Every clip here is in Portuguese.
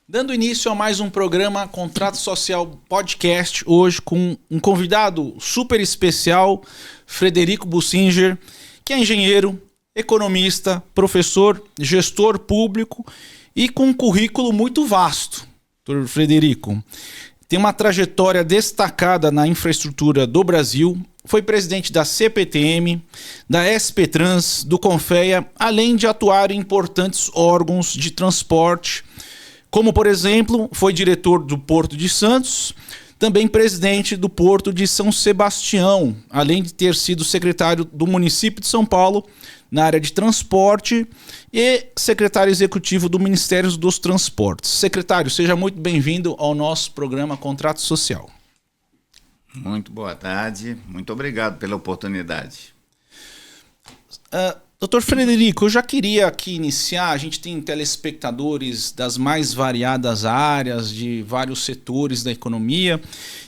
Dando início a mais um programa Contrato Social Podcast, hoje com um convidado super especial, Frederico Bussinger, que é engenheiro, economista, professor, gestor público e com um currículo muito vasto. Dr. Frederico tem uma trajetória destacada na infraestrutura do Brasil, foi presidente da CPTM, da SP Trans, do Confea, além de atuar em importantes órgãos de transporte, como, por exemplo, foi diretor do Porto de Santos, também presidente do Porto de São Sebastião, além de ter sido secretário do município de São Paulo na área de transporte e secretário executivo do Ministério dos Transportes. Secretário, seja muito bem-vindo ao nosso programa Contrato Social. Muito boa tarde, muito obrigado pela oportunidade. Dr. Frederico, eu já queria aqui iniciar, a gente tem telespectadores das mais variadas áreas, de vários setores da economia,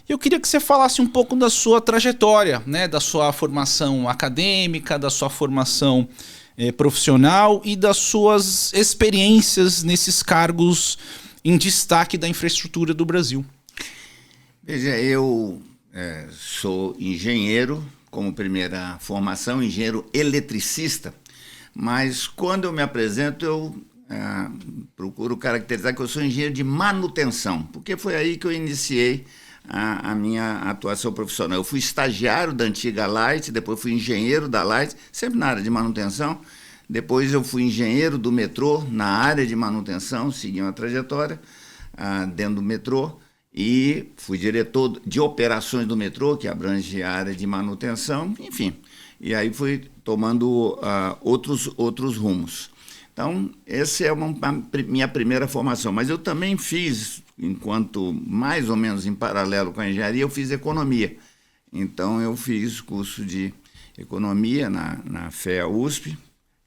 e eu queria que você falasse um pouco da sua trajetória, né, da sua formação acadêmica, da sua formação profissional e das suas experiências nesses cargos em destaque da infraestrutura do Brasil. Veja, eu sou engenheiro, como primeira formação, engenheiro eletricista, mas quando eu me apresento eu procuro caracterizar que eu sou engenheiro de manutenção, porque foi aí que eu iniciei a minha atuação profissional. Eu fui estagiário da antiga Light, depois fui engenheiro da Light, sempre na área de manutenção, depois eu fui engenheiro do metrô, na área de manutenção, segui uma trajetória dentro do metrô, e fui diretor de operações do metrô, que abrange a área de manutenção, enfim. E aí fui tomando outros rumos. Então, essa é minha primeira formação. Mas eu também fiz, enquanto mais ou menos em paralelo com a engenharia, eu fiz economia. Então, eu fiz curso de economia na FEA USP,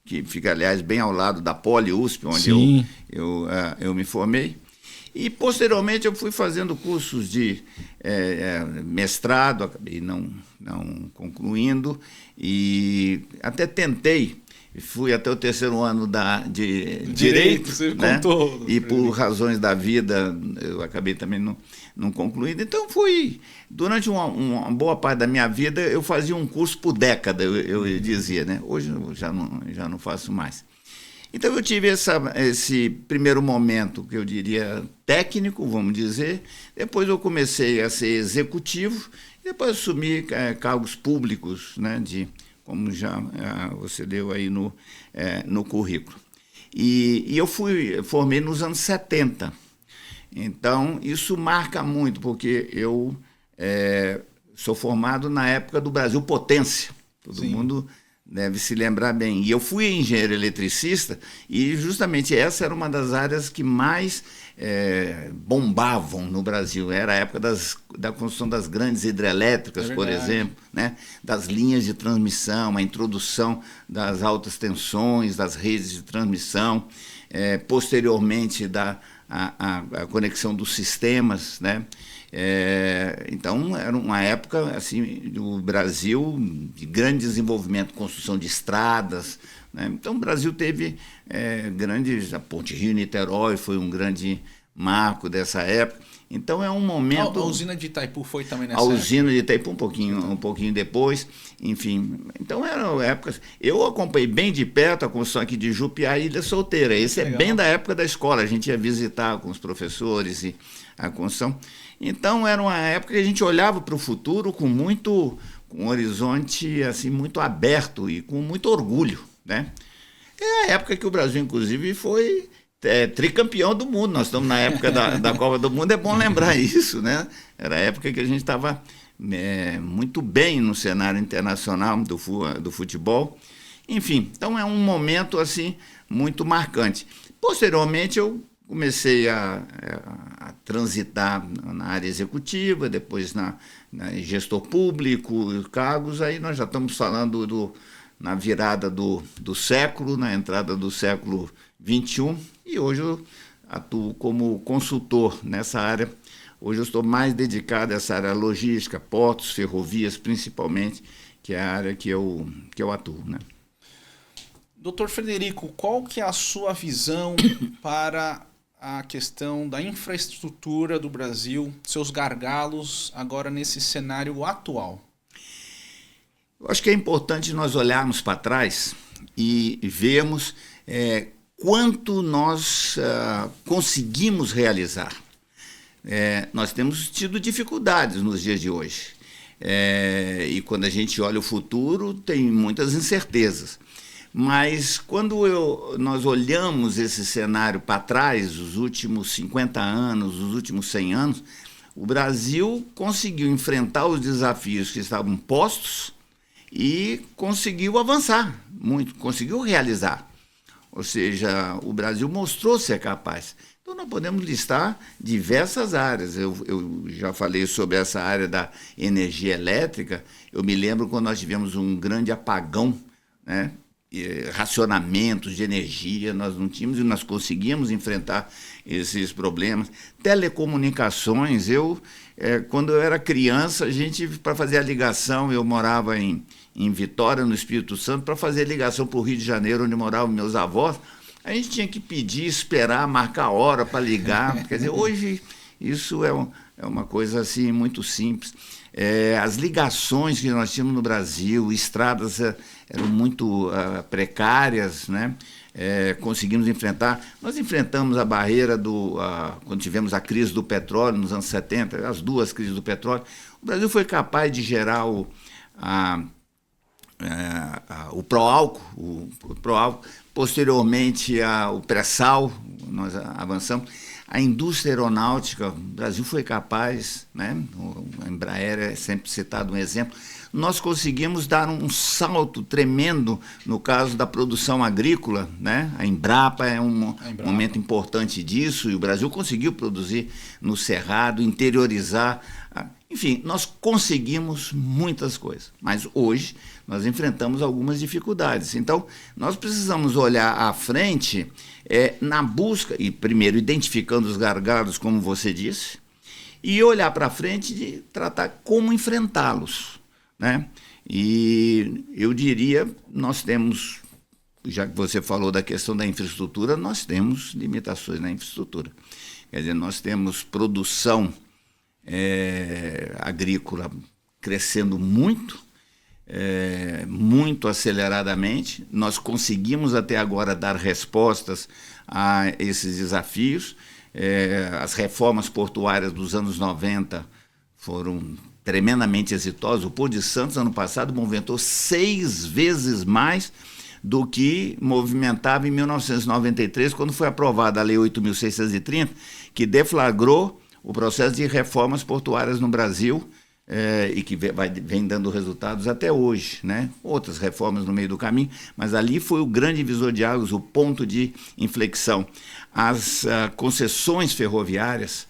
que fica, aliás, bem ao lado da Poli USP, onde eu me formei. E, posteriormente, eu fui fazendo cursos de mestrado, acabei não concluindo, e até tentei, fui até o terceiro ano de Direito, você né? Contou, e por razões da vida eu acabei também não concluindo. Então, durante uma boa parte da minha vida, eu fazia um curso por década, eu dizia, né? Hoje eu já não faço mais. Então eu tive esse primeiro momento, que eu diria técnico, vamos dizer, depois eu comecei a ser executivo, e depois assumi cargos públicos, né, como já você deu aí no currículo. E eu formei nos anos 70, então isso marca muito, porque eu sou formado na época do Brasil Potência, todo mundo deve se lembrar bem. E eu fui engenheiro eletricista e justamente essa era uma das áreas que mais bombavam no Brasil. Era a época da construção das grandes hidrelétricas, por exemplo, né? Das linhas de transmissão, a introdução das altas tensões, das redes de transmissão, posteriormente a conexão dos sistemas, né? Então era uma época assim do Brasil de grande desenvolvimento, construção de estradas, né? Então o Brasil teve a Ponte Rio-Niterói foi um grande marco dessa época. Então é um momento. A usina de Itaipu foi também nessa época? A usina de Itaipu um pouquinho depois, enfim. Então eram épocas. Eu acompanhei bem de perto a construção aqui de Jupiá e Ilha Solteira. Esse é bem da época da escola. A gente ia visitar com os professores e a construção. Então era uma época que a gente olhava para o futuro com um horizonte assim muito aberto e com muito orgulho, né? É a época que o Brasil, inclusive, foi tricampeão do mundo. Nós estamos na época da Copa do Mundo, é bom lembrar isso, né? Era a época que a gente estava muito bem no cenário internacional do futebol. Enfim, então é um momento assim muito marcante. Posteriormente, eu comecei a transitar na área executiva, depois na gestor público, cargos. Aí nós já estamos falando na virada do século, na entrada do século XXI, e hoje eu atuo como consultor nessa área Hoje eu estou mais dedicado a essa área logística, portos, ferrovias, principalmente, que é a área que eu atuo, né? Doutor Frederico, qual que é a sua visão para a questão da infraestrutura do Brasil, seus gargalos agora nesse cenário atual? Eu acho que é importante nós olharmos para trás e vermos quanto nós conseguimos realizar. Nós temos tido dificuldades nos dias de hoje. E quando a gente olha o futuro, tem muitas incertezas. Mas quando nós olhamos esse cenário para trás, os últimos 50 anos, os últimos 100 anos, o Brasil conseguiu enfrentar os desafios que estavam postos e conseguiu avançar muito, conseguiu realizar. Ou seja, o Brasil mostrou ser capaz. Então, nós podemos listar diversas áreas. Eu já falei sobre essa área da energia elétrica. Eu me lembro quando nós tivemos um grande apagão, né? Racionamentos de energia, nós não tínhamos e nós conseguimos enfrentar esses problemas. Telecomunicações, quando eu era criança, a gente, para fazer a ligação, eu morava em Vitória, no Espírito Santo, para fazer a ligação para o Rio de Janeiro, onde moravam meus avós, a gente tinha que pedir, esperar, marcar hora para ligar. Quer dizer, hoje isso é uma coisa assim muito simples. As ligações que nós tínhamos no Brasil, estradas eram muito precárias, né? Conseguimos enfrentar. Nós enfrentamos a barreira quando tivemos a crise do petróleo nos anos 70, as duas crises do petróleo. O Brasil foi capaz de gerar o pró-álcool, posteriormente o pré-sal, nós avançamos. A indústria aeronáutica, o Brasil foi capaz, né? A Embraer é sempre citado um exemplo. Nós conseguimos dar um salto tremendo no caso da produção agrícola, né? A Embrapa é um momento importante disso, e o Brasil conseguiu produzir no Cerrado, interiorizar. Enfim, nós conseguimos muitas coisas, mas hoje nós enfrentamos algumas dificuldades. Então, nós precisamos olhar à frente na busca, e primeiro identificando os gargalos, como você disse, e olhar para frente e tratar como enfrentá-los, né? E eu diria, nós temos, já que você falou da questão da infraestrutura, nós temos limitações na infraestrutura. Quer dizer, nós temos produção agrícola crescendo muito, muito aceleradamente. Nós conseguimos até agora dar respostas a esses desafios. As reformas portuárias dos anos 90 foram tremendamente exitosas. O Porto de Santos, ano passado, movimentou 6 vezes mais do que movimentava em 1993, quando foi aprovada a Lei 8.630, que deflagrou o processo de reformas portuárias no Brasil, e que vem dando resultados até hoje, né? Outras reformas no meio do caminho, mas ali foi o grande divisor de águas, o ponto de inflexão. As concessões ferroviárias,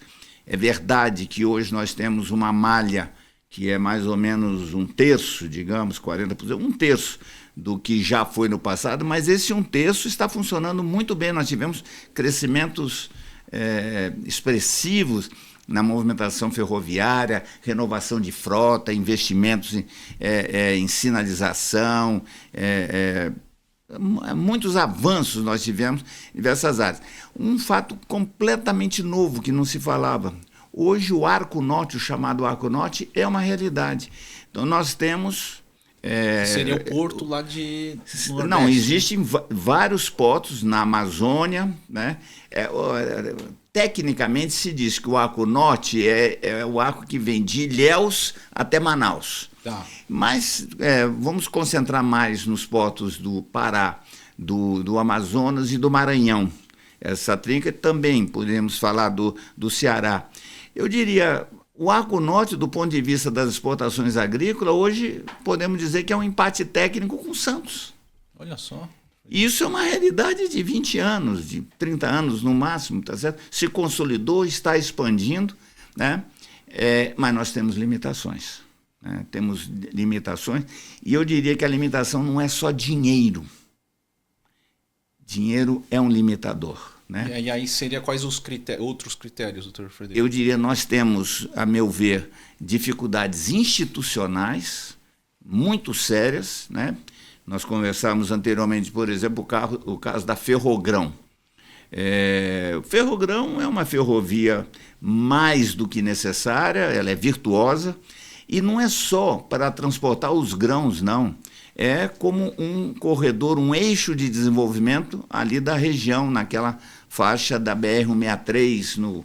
é verdade que hoje nós temos uma malha que é mais ou menos 1/3, digamos, 40%, 1/3 do que já foi no passado, mas esse 1/3 está funcionando muito bem. Nós tivemos crescimentos expressivos na movimentação ferroviária, renovação de frota, investimentos em sinalização, muitos avanços nós tivemos em diversas áreas. Um fato completamente novo que não se falava. Hoje o Arco Norte, o chamado Arco Norte, é uma realidade. Então nós temos... seria o porto lá de Nordeste. Não, existem vários portos na Amazônia, né? Tecnicamente se diz que o Arco Norte é o arco que vem de Ilhéus até Manaus. Tá. Mas vamos concentrar mais nos portos do Pará, do Amazonas e do Maranhão. Essa trinca também podemos falar do Ceará. Eu diria, o Arco Norte, do ponto de vista das exportações agrícolas, hoje podemos dizer que é um empate técnico com Santos. Olha só. Isso é uma realidade de 20 anos, de 30 anos no máximo, tá certo? Se consolidou, está expandindo, né? Mas nós temos limitações, né? Temos limitações, e eu diria que a limitação não é só dinheiro. Dinheiro é um limitador, né? E aí seria quais os outros critérios, doutor Frederico? Eu diria, nós temos, a meu ver, dificuldades institucionais muito sérias, né? Nós conversamos anteriormente, por exemplo, o caso da Ferrogrão. O Ferrogrão é uma ferrovia mais do que necessária, ela é virtuosa, e não é só para transportar os grãos, não. É como um corredor, um eixo de desenvolvimento ali da região, naquela faixa da BR-163,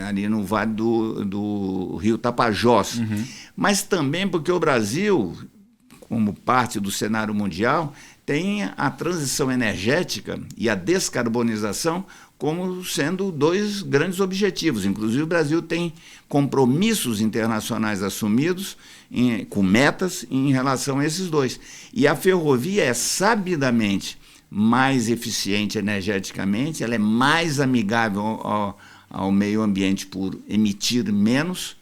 ali no Vale do Rio Tapajós. Mas também porque o Brasil, como parte do cenário mundial, tem a transição energética e a descarbonização como sendo dois grandes objetivos. Inclusive, o Brasil tem compromissos internacionais assumidos com metas em relação a esses dois. E a ferrovia é sabidamente mais eficiente energeticamente, ela é mais amigável ao meio ambiente por emitir menos,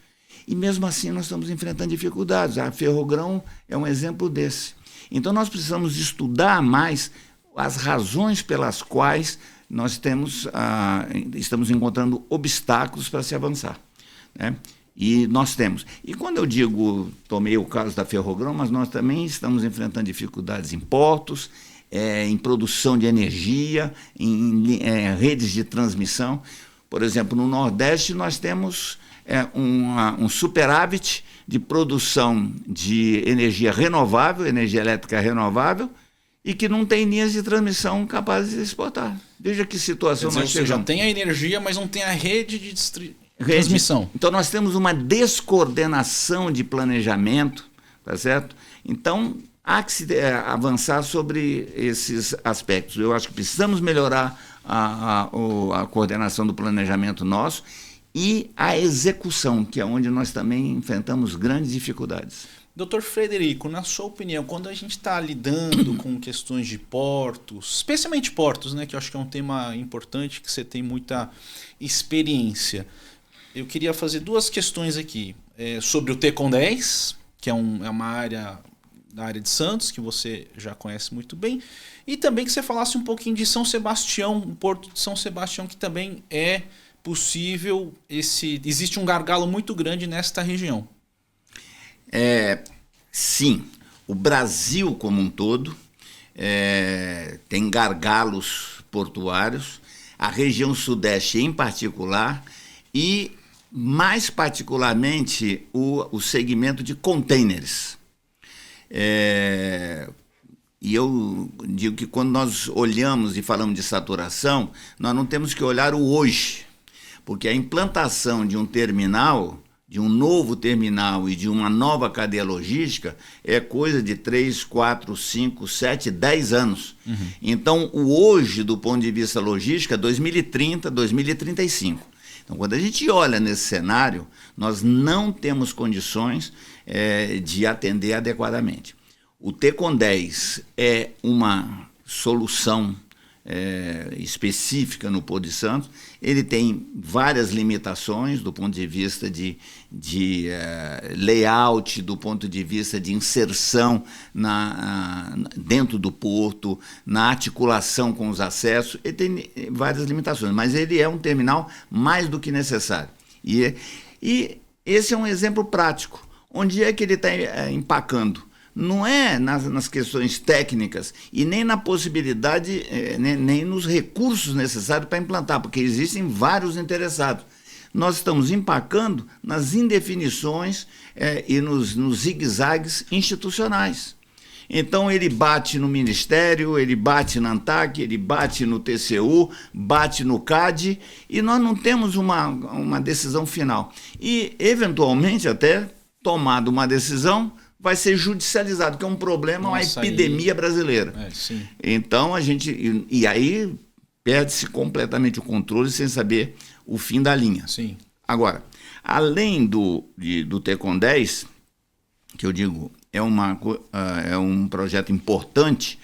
e mesmo assim nós estamos enfrentando dificuldades. A Ferrogrão é um exemplo desse. Então nós precisamos estudar mais as razões pelas quais nós estamos encontrando obstáculos para se avançar, né? E nós temos. E quando eu digo, tomei o caso da Ferrogrão, mas nós também estamos enfrentando dificuldades em portos, em produção de energia, em redes de transmissão. Por exemplo, no Nordeste nós temos um superávit de produção de energia renovável, energia elétrica renovável, e que não tem linhas de transmissão capazes de exportar. Veja que situação nós chegamos. Ou seja, tem a energia, mas não tem a rede de transmissão. Então nós temos uma descoordenação de planejamento, tá certo? Então há que se avançar sobre esses aspectos. Eu acho que precisamos melhorar a coordenação do planejamento nosso e a execução, que é onde nós também enfrentamos grandes dificuldades. Doutor Frederico, na sua opinião, quando a gente está lidando com questões de portos, especialmente portos, né, que eu acho que é um tema importante, que você tem muita experiência, eu queria fazer duas questões aqui. Sobre o TECON 10, que é uma área da área de Santos, que você já conhece muito bem, e também que você falasse um pouquinho de São Sebastião, o Porto de São Sebastião, que também é possível, existe um gargalo muito grande nesta região. Sim, o Brasil como um todo tem gargalos portuários, a região sudeste em particular, e mais particularmente o segmento de containers. E eu digo que quando nós olhamos e falamos de saturação, nós não temos que olhar o hoje, porque a implantação de um terminal, de um novo terminal e de uma nova cadeia logística é coisa de 3, 4, 5, 7, 10 anos. Então, o hoje, do ponto de vista logística, 2030, 2035. Então, quando a gente olha nesse cenário, nós não temos condições de atender adequadamente. O TECON 10 é uma solução específica no Porto de Santos. Ele tem várias limitações do ponto de vista de layout, do ponto de vista de inserção dentro do porto, na articulação com os acessos. Ele tem várias limitações, mas ele é um terminal mais do que necessário. E esse é um exemplo prático. Onde é que ele está empacando? Não é nas questões técnicas e nem na possibilidade, nem nos recursos necessários para implantar, porque existem vários interessados. Nós estamos empacando nas indefinições e nos zigue-zagues institucionais. Então ele bate no Ministério, ele bate na ANTAC, ele bate no TCU, bate no CAD, e nós não temos uma decisão final. E, eventualmente, até tomada uma decisão, vai ser judicializado, que é um problema, uma epidemia brasileira. Sim. Então a gente... E aí perde-se completamente o controle sem saber o fim da linha. Sim. Agora, além do TECON 10, que eu digo, é um projeto importante,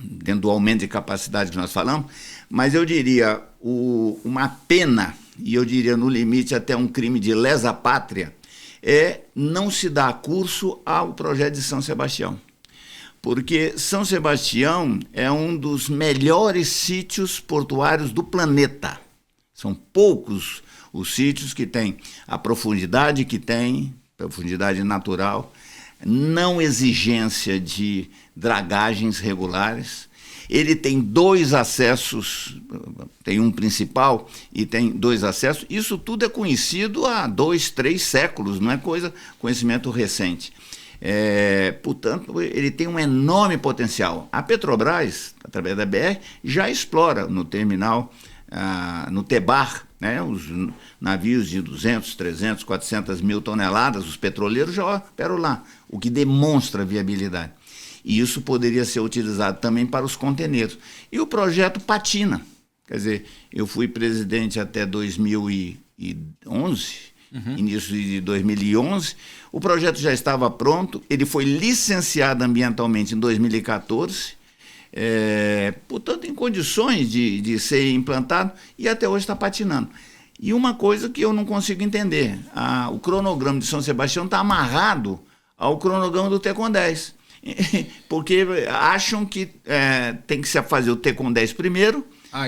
dentro do aumento de capacidade que nós falamos, mas eu diria uma pena, e eu diria no limite até um crime de lesa pátria, não se dar curso ao projeto de São Sebastião. Porque São Sebastião é um dos melhores sítios portuários do planeta. São poucos os sítios que têm a profundidade que tem, profundidade natural, não exigência de dragagens regulares. Ele tem 2 acessos, tem um principal e tem 2 acessos. Isso tudo é conhecido há 2, 3 séculos, não é conhecimento recente. Portanto, ele tem um enorme potencial. A Petrobras, através da BR, já explora no terminal, no Tebar, né, os navios de 200, 300, 400 mil toneladas, os petroleiros já operam lá, o que demonstra viabilidade. E isso poderia ser utilizado também para os conteneiros. E o projeto patina. Quer dizer, eu fui presidente até 2011, início de 2011. O projeto já estava pronto, ele foi licenciado ambientalmente em 2014, portanto, em condições de ser implantado, e até hoje está patinando. E uma coisa que eu não consigo entender, o cronograma de São Sebastião está amarrado ao cronograma do Tecon 10. Porque acham que tem que se fazer o Tecon 10 primeiro,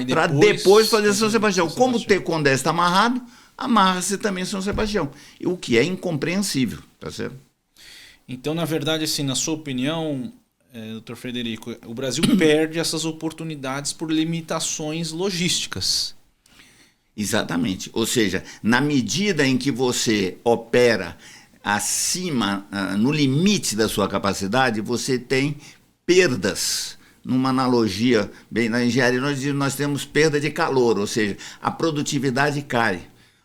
para depois fazer São Sebastião. Como o Tecon 10 está amarrado, amarra-se também São Sebastião, o que é incompreensível, tá certo? Então, na verdade, assim, na sua opinião, doutor Frederico, o Brasil perde essas oportunidades por limitações logísticas. Exatamente. Ou seja, na medida em que você opera acima, no limite da sua capacidade, você tem perdas. Numa analogia, bem, na engenharia nós temos perda de calor, ou seja, a produtividade cai.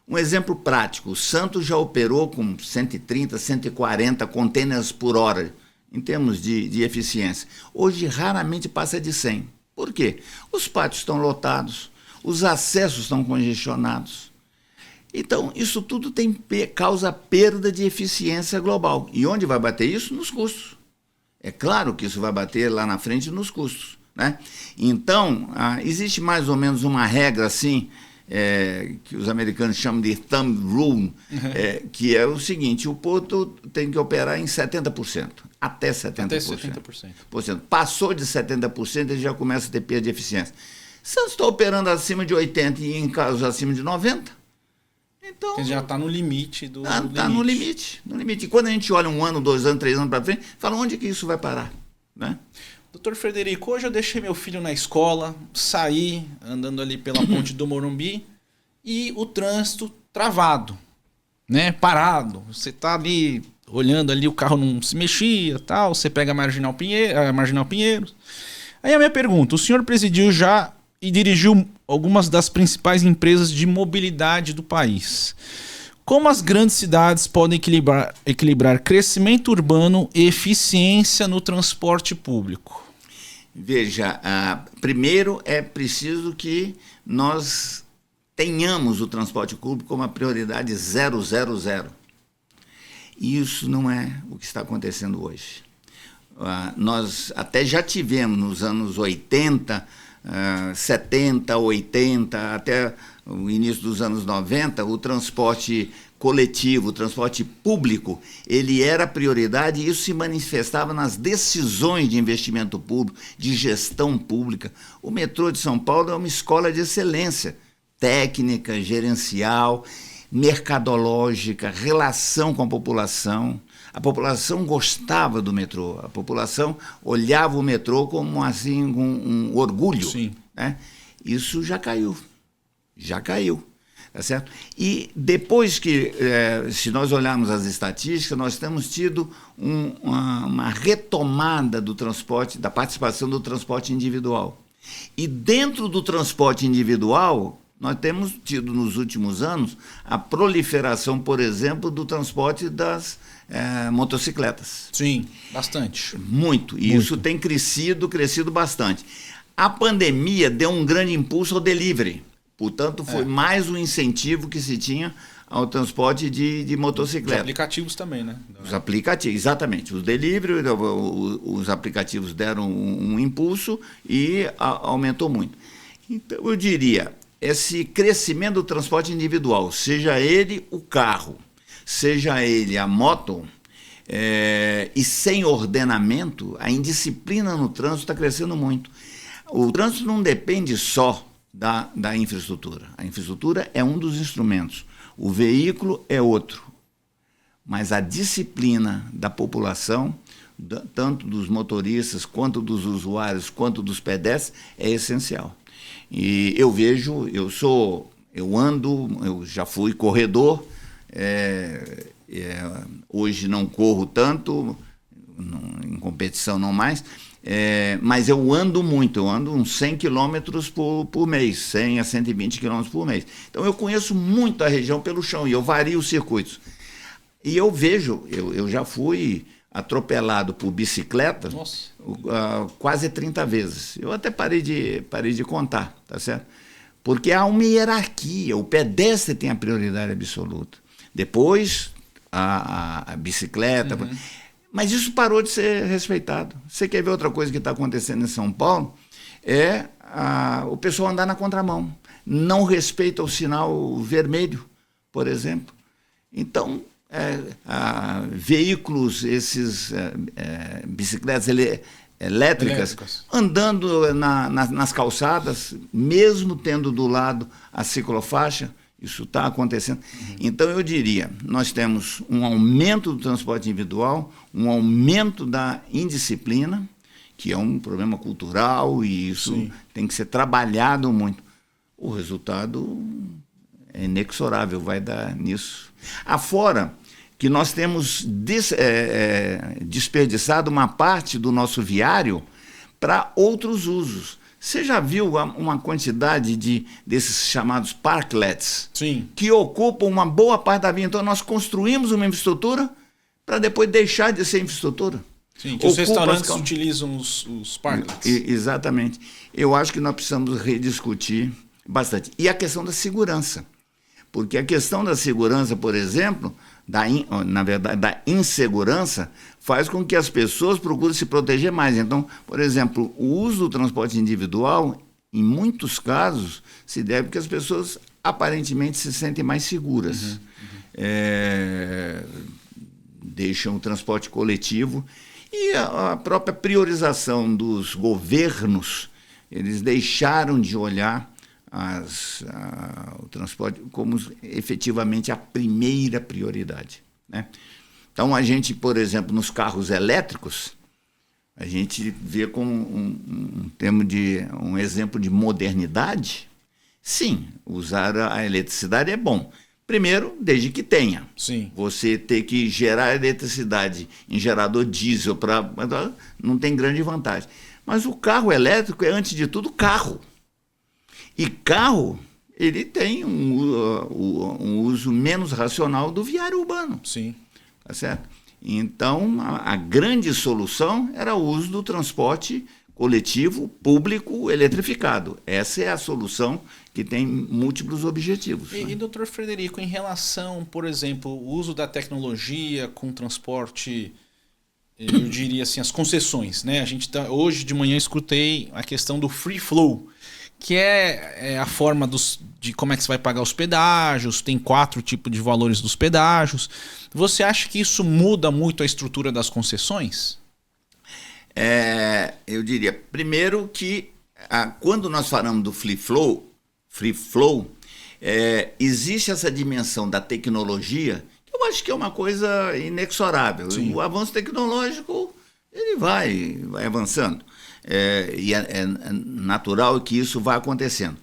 Um exemplo prático, o Santos já operou com 130, 140 contêineres por hora, em termos de eficiência. Hoje raramente passa de 100. Por quê? Os pátios estão lotados, os acessos estão congestionados. Então, isso tudo causa perda de eficiência global. E onde vai bater isso? Nos custos. É claro que isso vai bater lá na frente nos custos, né? Então, existe mais ou menos uma regra assim, que os americanos chamam de thumb rule, que é o seguinte: o porto tem que operar em 70%, até 70%. Até 70%. Passou de 70%, ele já começa a ter perda de eficiência. Santos está operando acima de 80% e em casos acima de 90%. Então, porque já está no limite do Está no limite. E quando a gente olha 1 ano, 2 anos, 3 anos para frente, fala onde que isso vai parar, né? Doutor Frederico, hoje eu deixei meu filho na escola, saí andando ali pela ponte do Morumbi e o trânsito travado, né? Parado. Você está ali olhando ali, o carro não se mexia, tal. Você pega a Marginal Pinheiros. Aí a minha pergunta: o senhor presidiu já e dirigiu algumas das principais empresas de mobilidade do país. Como as grandes cidades podem equilibrar crescimento urbano e eficiência no transporte público? Veja, primeiro é preciso que nós tenhamos o transporte público como a prioridade 000. E isso não é o que está acontecendo hoje. Nós até já tivemos nos anos 80, 70, 80, até o início dos anos 90, o transporte coletivo, o transporte público, ele era prioridade, e isso se manifestava nas decisões de investimento público, de gestão pública. O metrô de São Paulo é uma escola de excelência técnica, gerencial, mercadológica, relação com a população. A população gostava do metrô, a população olhava o metrô como assim, um orgulho. Sim. Né? Isso já caiu, tá certo? E depois que, se nós olharmos as estatísticas, nós temos tido uma retomada do transporte, da participação do transporte individual. E dentro do transporte individual, nós temos tido nos últimos anos a proliferação, por exemplo, do transporte das motocicletas. Sim, bastante. Muito. E isso tem crescido bastante. A pandemia deu um grande impulso ao delivery. Portanto, foi mais um incentivo que se tinha ao transporte de motocicleta. Os aplicativos também, né? Os aplicativos, exatamente. Os delivery, os aplicativos deram um impulso e aumentou muito. Então, eu diria, esse crescimento do transporte individual, seja ele o carro, seja ele a moto, E sem ordenamento, a indisciplina no trânsito está crescendo muito. O trânsito não depende só da infraestrutura. A infraestrutura é um dos instrumentos. O veículo é outro. Mas a disciplina da população, tanto dos motoristas, quanto dos usuários, quanto dos pedestres, é essencial. E eu vejo, eu ando, eu já fui corredor, hoje não corro tanto, em competição não mais, mas eu ando muito, eu ando uns 100 quilômetros por mês, 100 a 120 quilômetros por mês. Então eu conheço muito a região pelo chão e eu vario os circuitos. E eu vejo, eu já fui atropelado por bicicleta quase 30 vezes. Eu até parei de contar, tá certo? Porque há uma hierarquia, o pedestre tem a prioridade absoluta. Depois, a bicicleta. Uhum. Mas isso parou de ser respeitado. Você quer ver outra coisa que está acontecendo em São Paulo? O pessoal andar na contramão. Não respeita o sinal vermelho, por exemplo. Então, veículos, bicicletas elétricas, andando nas calçadas, mesmo tendo do lado a ciclofaixa, isso está acontecendo. Uhum. Então, eu diria, nós temos um aumento do transporte individual, um aumento da indisciplina, que é um problema cultural e isso tem que ser trabalhado muito. O resultado é inexorável, vai dar nisso. Afora que nós temos desperdiçado uma parte do nosso viário para outros usos. Você já viu uma quantidade desses chamados parklets? Sim. Que ocupam uma boa parte da via? Então, nós construímos uma infraestrutura para depois deixar de ser infraestrutura. Sim, que os restaurantes utilizam os parklets. Exatamente. Eu acho que nós precisamos rediscutir bastante. E a questão da segurança. Porque a questão da segurança, por exemplo, na verdade, da insegurança, faz com que as pessoas procurem se proteger mais. Então, por exemplo, o uso do transporte individual, em muitos casos, se deve porque as pessoas aparentemente se sentem mais seguras. Deixam o transporte coletivo e a própria priorização dos governos, eles deixaram de olhar o transporte como efetivamente a primeira prioridade, né? Então, a gente, por exemplo, nos carros elétricos, a gente vê como um exemplo de modernidade. Sim, usar a eletricidade é bom. Primeiro, desde que tenha. Sim. Você ter que gerar eletricidade em gerador diesel, não tem grande vantagem. Mas o carro elétrico é, antes de tudo, carro. E carro, ele tem um uso menos racional do viário urbano. Sim. Tá certo? Então, a grande solução era o uso do transporte coletivo público eletrificado. Essa é a solução que tem múltiplos objetivos. E doutor Frederico, em relação, por exemplo, o uso da tecnologia com transporte, eu diria assim, as concessões, né? Hoje de manhã escutei a questão do free flow, que é a forma de como é que você vai pagar os pedágios, tem 4 tipos de valores dos pedágios. Você acha que isso muda muito a estrutura das concessões? Eu diria, primeiro que quando nós falamos do free flow, existe essa dimensão da tecnologia, que eu acho que é uma coisa inexorável. Sim. O avanço tecnológico, ele vai avançando. E é natural que isso vá acontecendo.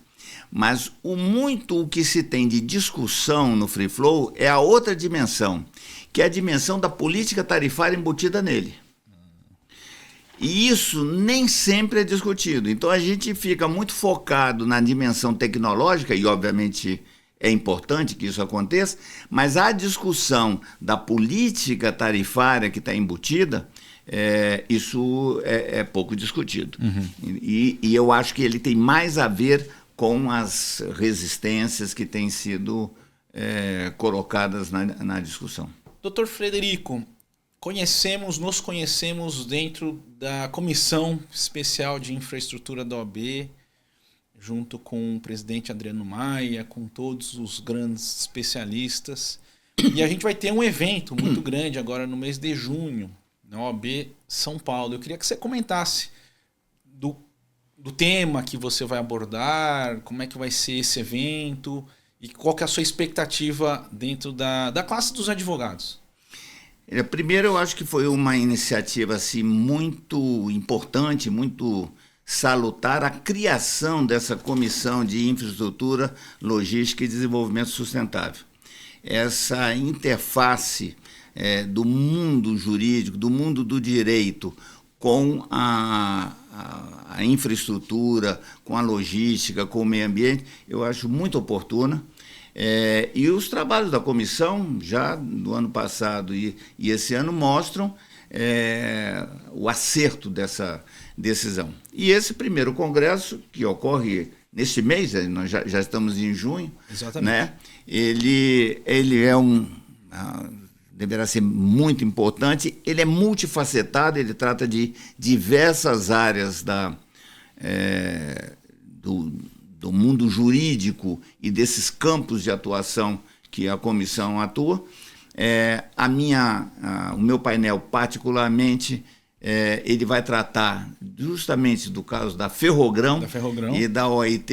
Mas o que se tem de discussão no free flow é a outra dimensão, que é a dimensão da política tarifária embutida nele. E isso nem sempre é discutido. Então a gente fica muito focado na dimensão tecnológica, e obviamente é importante que isso aconteça, mas a discussão da política tarifária que está embutida, isso é pouco discutido. Uhum. E eu acho que ele tem mais a ver com as resistências que têm sido colocadas na discussão. Doutor Frederico, nos conhecemos dentro da Comissão Especial de Infraestrutura da OAB, junto com o presidente Adriano Maia, com todos os grandes especialistas. E a gente vai ter um evento muito grande agora no mês de junho, na OAB São Paulo. Eu queria que você comentasse do tema que você vai abordar, como é que vai ser esse evento e qual que é a sua expectativa dentro da classe dos advogados. Primeiro, eu acho que foi uma iniciativa assim, muito importante, muito salutar, a criação dessa Comissão de Infraestrutura, Logística e Desenvolvimento Sustentável. Essa interface do mundo jurídico, do mundo do direito, com a infraestrutura, com a logística, com o meio ambiente, eu acho muito oportuna. E os trabalhos da comissão, já do ano passado e esse ano, mostram o acerto dessa decisão. E esse primeiro congresso, que ocorre neste mês, nós já estamos em junho, exatamente, né? Ele deverá ser muito importante. Ele é multifacetado, ele trata de diversas áreas do mundo jurídico e desses campos de atuação que a comissão atua. O meu painel, particularmente, ele vai tratar justamente do caso da Ferrogrão e da OIT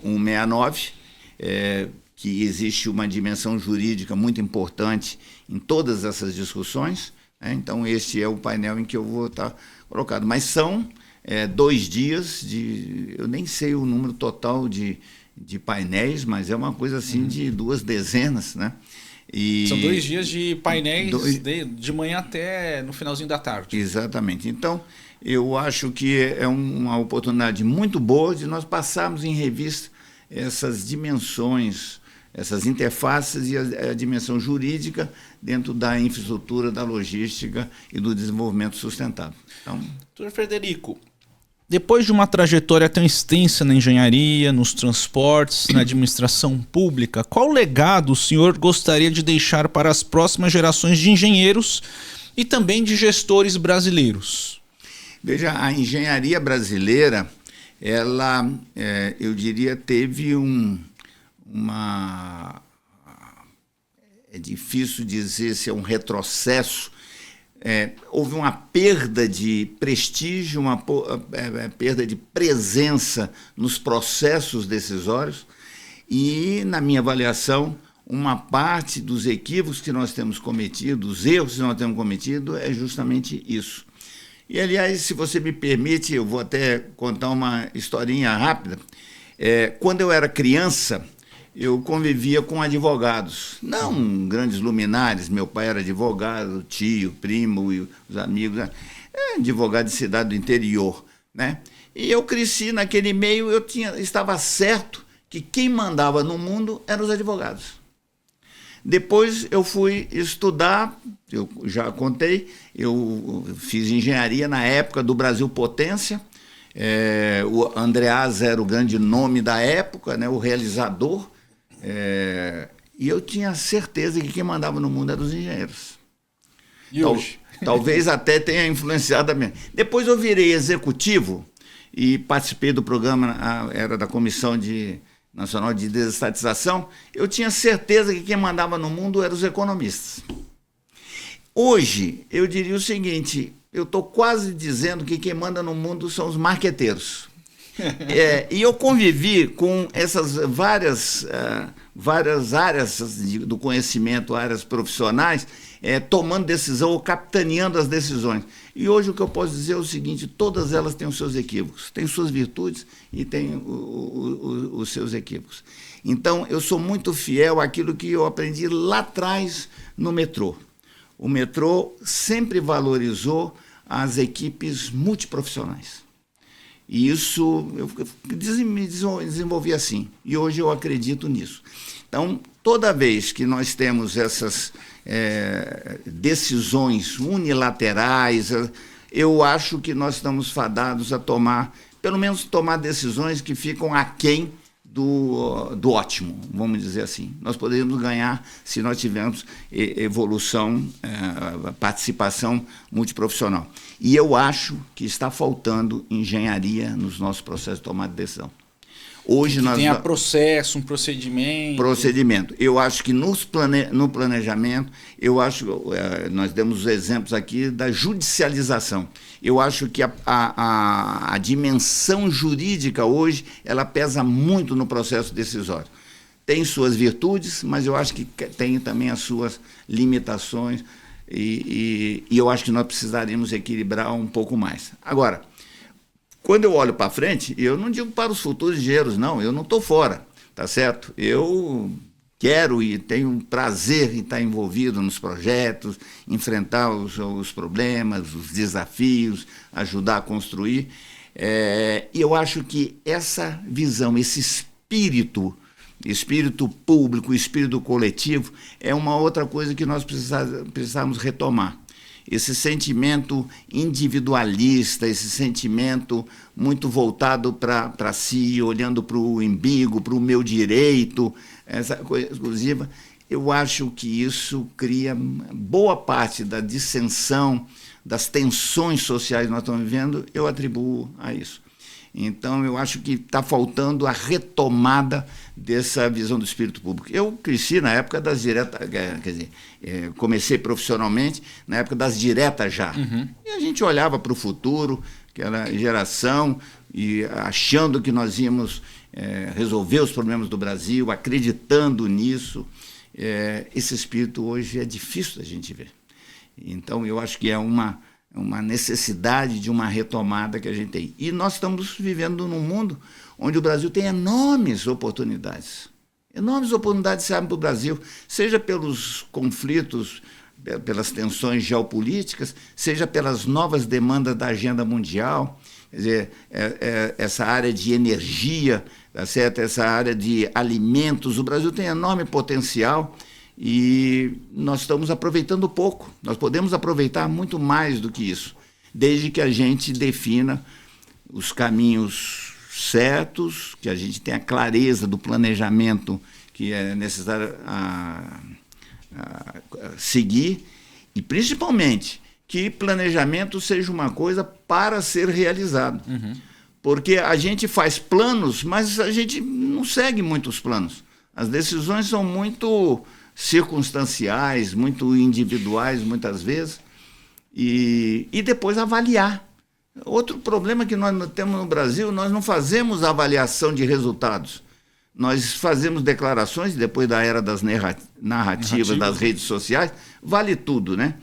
169, que existe uma dimensão jurídica muito importante em todas essas discussões. Então, este é o painel em que eu vou estar colocado. Mas são 2 dias eu nem sei o número total de painéis, mas é uma coisa assim de 2 dezenas, né? São 2 dias de painéis de manhã até no finalzinho da tarde. Exatamente. Então, eu acho que é uma oportunidade muito boa de nós passarmos em revista essas dimensões, essas interfaces e a dimensão jurídica dentro da infraestrutura, da logística e do desenvolvimento sustentável. Então, doutor Frederico, depois de uma trajetória tão extensa na engenharia, nos transportes, na administração pública, qual legado o senhor gostaria de deixar para as próximas gerações de engenheiros e também de gestores brasileiros? Veja, a engenharia brasileira, ela, eu diria, teve é difícil dizer se é um retrocesso. Houve uma perda de prestígio, uma perda de presença nos processos decisórios e, na minha avaliação, uma parte dos equívocos que nós temos cometido, os erros que nós temos cometido, é justamente isso. E, aliás, se você me permite, eu vou até contar uma historinha rápida. Quando eu era criança, eu convivia com advogados, não grandes luminares, meu pai era advogado, tio, primo e os amigos, advogado de cidade do interior, né? E eu cresci naquele meio, estava certo que quem mandava no mundo eram os advogados. Depois eu fui estudar, eu já contei, eu fiz engenharia na época do Brasil Potência, o Andreasa era o grande nome da época, né, o realizador, e eu tinha certeza que quem mandava no mundo eram os engenheiros. E hoje? Talvez até tenha influenciado a minha. Depois eu virei executivo e participei do programa, era da Comissão Nacional de Desestatização. Eu tinha certeza que quem mandava no mundo eram os economistas. Hoje, eu diria o seguinte, eu estou quase dizendo que quem manda no mundo são os marqueteiros. E eu convivi com essas várias áreas do conhecimento, áreas profissionais, tomando decisão ou capitaneando as decisões. E hoje o que eu posso dizer é o seguinte, todas elas têm os seus equívocos, têm suas virtudes e têm os seus equívocos. Então, eu sou muito fiel àquilo que eu aprendi lá atrás no metrô. O metrô sempre valorizou as equipes multiprofissionais. E isso eu me desenvolvi assim. E hoje eu acredito nisso. Então, toda vez que nós temos essas decisões unilaterais, eu acho que nós estamos fadados a pelo menos tomar decisões que ficam aquém do ótimo, vamos dizer assim. Nós poderíamos ganhar se nós tivermos evolução, participação multiprofissional. E eu acho que está faltando engenharia nos nossos processos de tomada de decisão. Hoje nós tenha processo, um procedimento. Eu acho que no planejamento, nós demos exemplos aqui da judicialização. Eu acho que a dimensão jurídica hoje, ela pesa muito no processo decisório. Tem suas virtudes, mas eu acho que tem também as suas limitações e eu acho que nós precisaríamos equilibrar um pouco mais. Agora, quando eu olho para frente, eu não digo para os futuros engenheiros, não, eu não estou fora, tá certo? Eu quero e tenho um prazer em estar envolvido nos projetos, enfrentar os problemas, os desafios, ajudar a construir. E eu acho que essa visão, esse espírito público, espírito coletivo, é uma outra coisa que nós precisamos retomar. Esse sentimento individualista, esse sentimento muito voltado para si, olhando para o umbigo, para o meu direito, essa coisa exclusiva, eu acho que isso cria boa parte da dissensão, das tensões sociais que nós estamos vivendo, eu atribuo a isso. Então, eu acho que está faltando a retomada dessa visão do espírito público. Eu cresci na época das diretas, quer dizer, comecei profissionalmente na época das diretas já. Uhum. E a gente olhava para o futuro, aquela geração, e achando que nós íamos resolver os problemas do Brasil, acreditando nisso. Esse espírito hoje é difícil da gente ver. Então, eu acho que é uma necessidade de uma retomada que a gente tem. E nós estamos vivendo num mundo onde o Brasil tem enormes oportunidades. Enormes oportunidades se abrem para o Brasil, seja pelos conflitos, pelas tensões geopolíticas, seja pelas novas demandas da agenda mundial. Quer dizer, essa área de energia, tá certo? Essa área de alimentos, o Brasil tem enorme potencial. E nós estamos aproveitando pouco. Nós podemos aproveitar muito mais do que isso, desde que a gente defina os caminhos certos, que a gente tenha clareza do planejamento que é necessário seguir, e principalmente que planejamento seja uma coisa para ser realizado. Uhum. Porque a gente faz planos, mas a gente não segue muitos planos. As decisões são muito circunstanciais, muito individuais, muitas vezes, e depois avaliar. Outro problema que nós temos no Brasil, nós não fazemos avaliação de resultados. Nós fazemos declarações, depois da era das narrativas das redes sociais, vale tudo, né?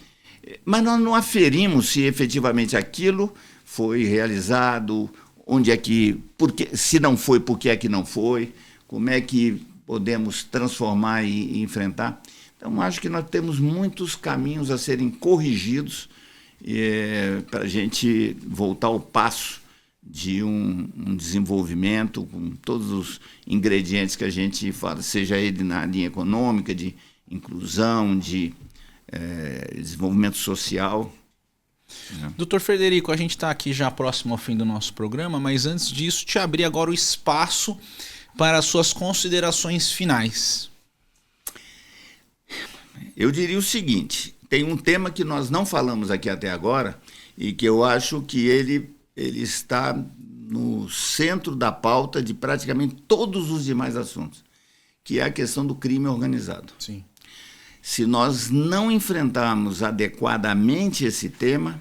Mas nós não aferimos se efetivamente aquilo foi realizado, onde é que, se não foi, por que é que não foi, como é que podemos transformar e enfrentar. Então, acho que nós temos muitos caminhos a serem corrigidos para a gente voltar ao passo de um desenvolvimento com todos os ingredientes que a gente fala, seja ele na linha econômica, de inclusão, de desenvolvimento social. Doutor Frederico, a gente está aqui já próximo ao fim do nosso programa, mas antes disso, te abrir agora o espaço para as suas considerações finais. Eu diria o seguinte, tem um tema que nós não falamos aqui até agora e que eu acho que ele está no centro da pauta de praticamente todos os demais assuntos, que é a questão do crime organizado. Sim. Se nós não enfrentarmos adequadamente esse tema,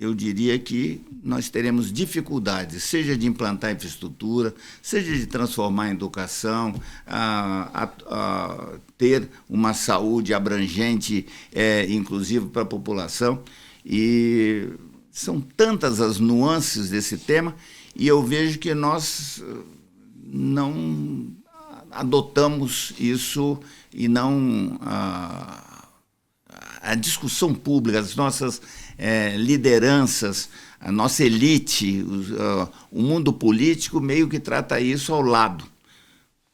eu diria que nós teremos dificuldades, seja de implantar infraestrutura, seja de transformar a educação, ter uma saúde abrangente, inclusive para a população. E são tantas as nuances desse tema, e eu vejo que nós não adotamos isso e não a discussão pública, as nossas lideranças, a nossa elite, o mundo político meio que trata isso ao lado,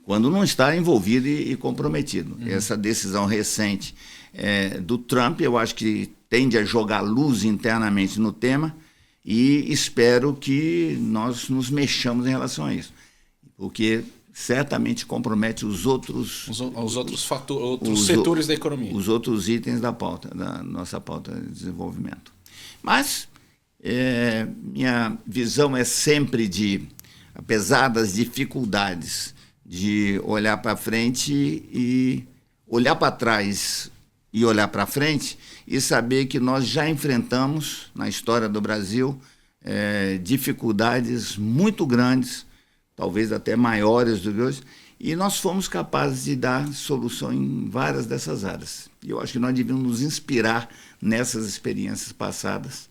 quando não está envolvido e comprometido. Essa decisão recente do Trump, eu acho que tende a jogar luz internamente no tema e espero que nós nos mexamos em relação a isso, porque certamente compromete os outros setores da economia. Os outros itens da pauta, da nossa pauta de desenvolvimento. Mas minha visão é sempre de apesar das dificuldades de olhar para frente e olhar para trás e olhar para frente e saber que nós já enfrentamos na história do Brasil dificuldades muito grandes, talvez até maiores do que hoje, e nós fomos capazes de dar solução em várias dessas áreas. E eu acho que nós devíamos nos inspirar nessas experiências passadas,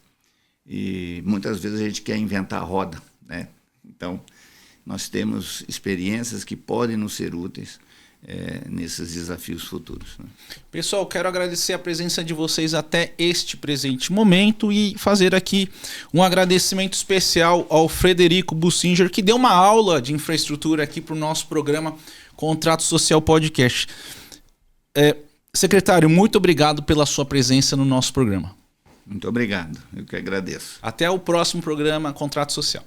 e muitas vezes a gente quer inventar a roda, né? Então, nós temos experiências que podem nos ser úteis nesses desafios futuros, né? Pessoal, quero agradecer a presença de vocês até este presente momento e fazer aqui um agradecimento especial ao Frederico Bussinger, que deu uma aula de infraestrutura aqui para o nosso programa Contrato Social Podcast. Secretário, muito obrigado pela sua presença no nosso programa. Muito obrigado, eu que agradeço. Até o próximo programa Contrato Social.